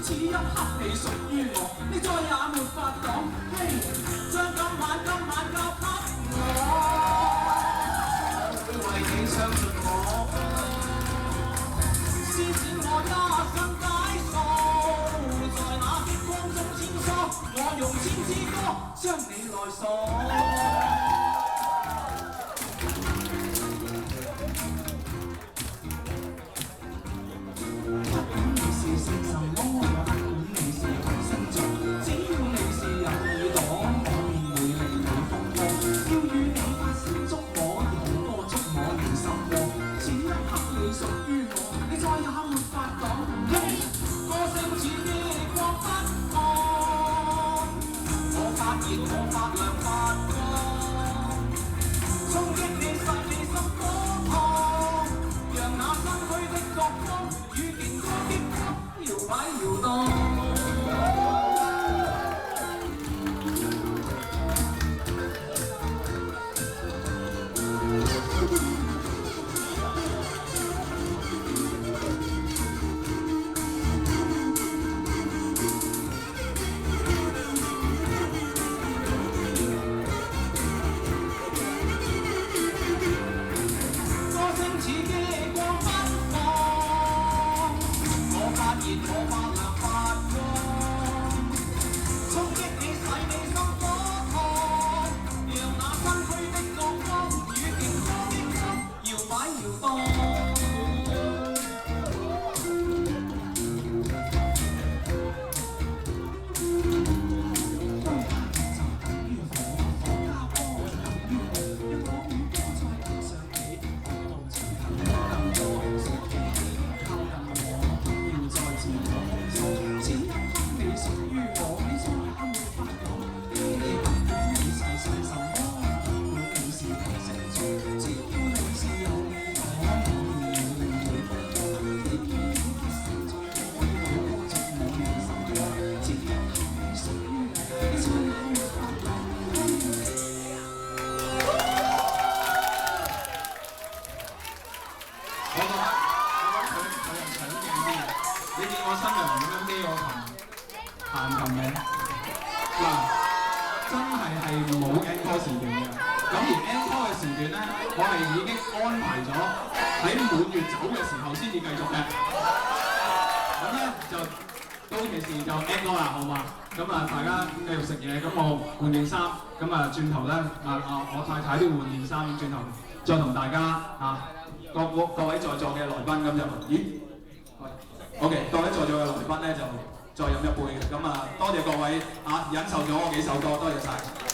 此一刻你屬於我，你再也沒法講。嘿，將今晚交給我，會為你相信我，施展我一生解數，在那激光中穿梭，我用千支歌將你來鎖。轉頭咧，我太太都要換件衫，轉頭再同大家各位在座嘅來賓咁就，咦 ？OK， 各位在座嘅來賓咧就再飲一杯嘅，咁多謝各位忍受咗我幾首歌，多謝晒。